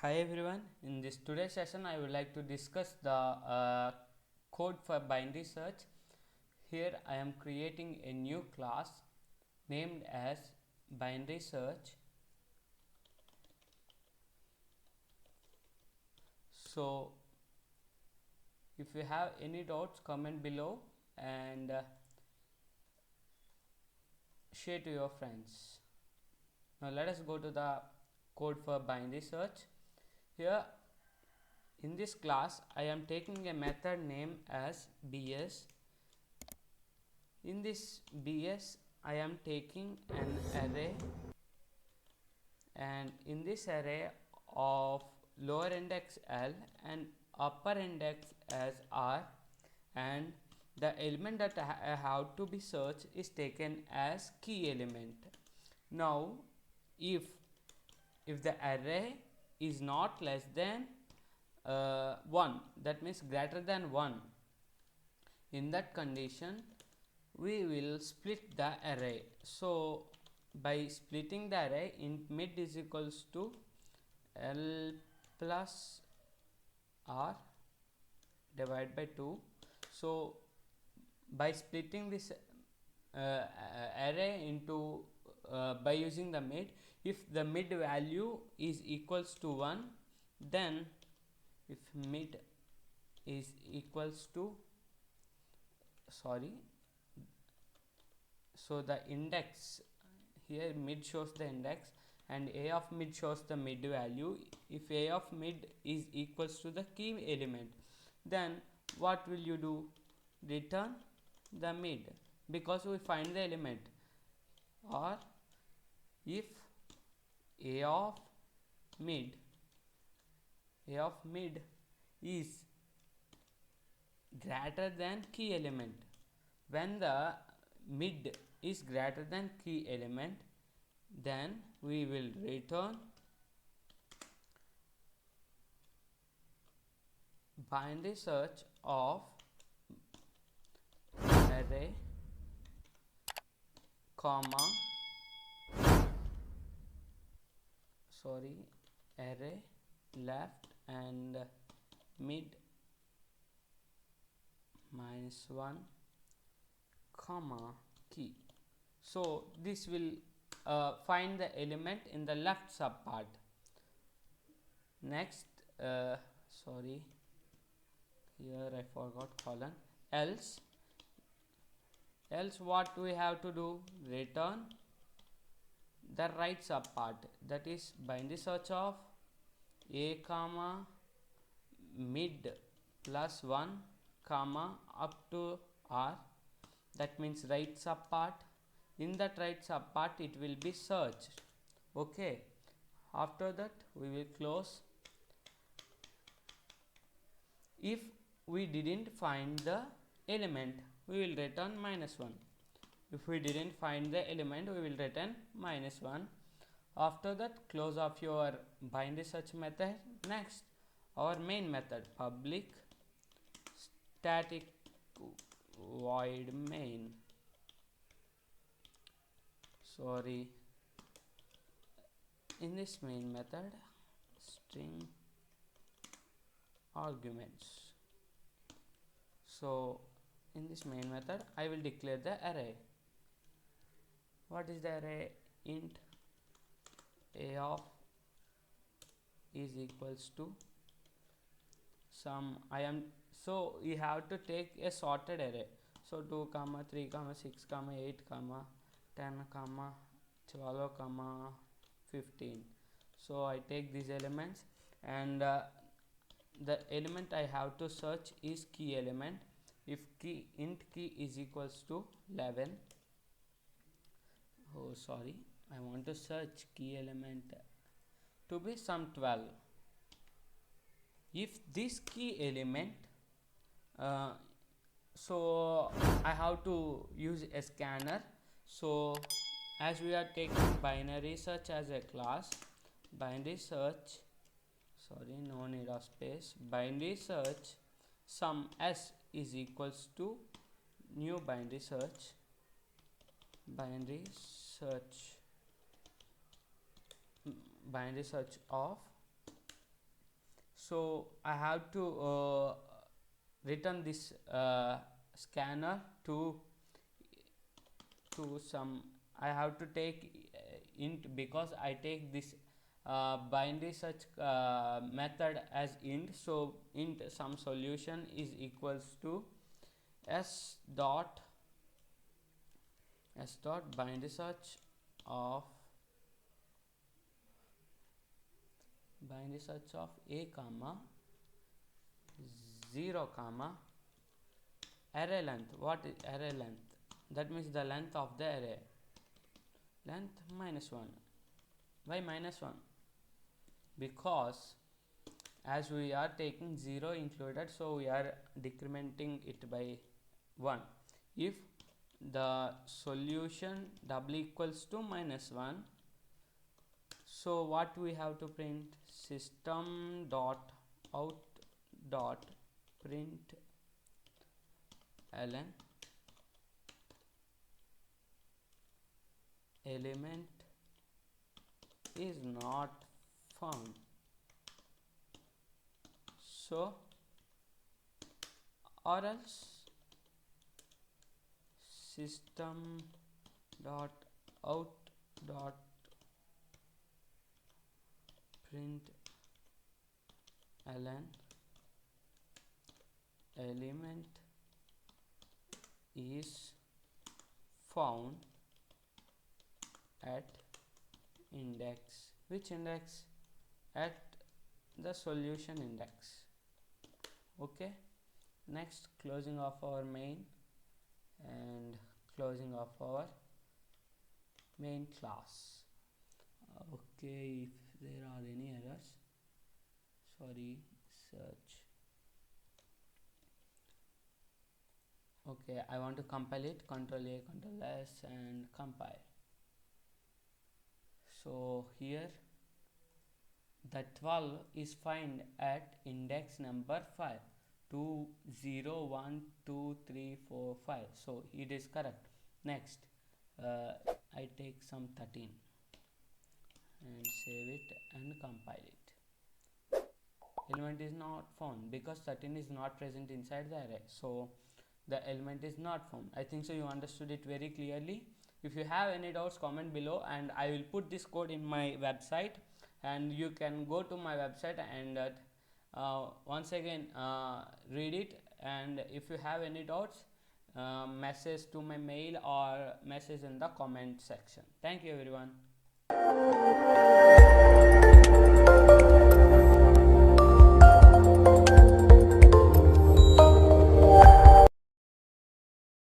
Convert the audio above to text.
Hi everyone, in this today's session I would like to discuss the code for binary search. Here I am creating a new class named as binary search. So if you have any doubts, comment below and share to your friends. Now let us go to the code for binary search. Here in this class I am taking a method named as bs. In this bs I am taking an array, and in this array of lower index L and upper index as R, and the element that I have to be searched is taken as key element. Now if the array is not less than 1, that means greater than 1, in that condition we will split the array. So by splitting the array, int mid is equals to L plus R divided by 2. So by splitting this array into by using the mid, if the mid value is equals to 1, then if mid is equals to sorry so the index, here mid shows the index and a of mid shows the mid value. If a of mid is equals to the key element, then what will you do? Return the mid, because we find the element. Or if a of mid is greater than key element, when the mid is greater than key element, then we will return binary search of array comma array left and mid minus 1 comma key. So this will find the element in the left subpart. Next here I forgot colon. Else what we have to do? Return the right subpart, that is binary search of a comma mid plus 1 comma up to R, that means right subpart. In that right subpart it will be searched. Okay, after that we will close. If we didn't find the element, we will return -1. If we didn't find the element, we will return -1. After that, close off your binary search method. Next, our main method, public static void main. In this main method, string arguments. So in this main method I will declare the array. What is the array? Int a of is equals to some. So you have to take a sorted array. So 2 comma 3 comma 6 comma 8 comma 10 comma 12 comma 15. So I take these elements, and the element I have to search is key element. If int key is equals to 11, I want to search key element to be some 12. If this key element so I have to use a scanner. So as we are taking binary search as a class, binary search no need of space, binary search sum s is equals to new binary search of so I have to return this scanner to some. I have to take int, because I take this binary search method as int. So int some solution is equals to s dot binary search of a comma 0 comma array length. What is array length? That means the length of the array. Length -1. Why -1? Because as we are taking 0 included, so we are decrementing it by 1. If the solution double equals to -1, so what we have to print? System dot out dot print ln element is not found. So or else system dot out dot print ln element is found at index. Which index? At the solution index. Okay, next, closing of our main and closing of our main class. Okay, if there are any errors, sorry, search. Okay, I want to compile it. Control A, Control S, and compile. So here the 12 is found at index number 5. 2 0 1 2 3 4 5. So it is correct. Next, I take some 13 and save it and compile it. Element is not found because 13 is not present inside the array, so the element is not found. I think so you understood it very clearly. If you have any doubts, comment below, and I will put this code in my website, and you can go to my website and once again read it. And if you have any doubts, message to my mail or message in the comment section. Thank you everyone.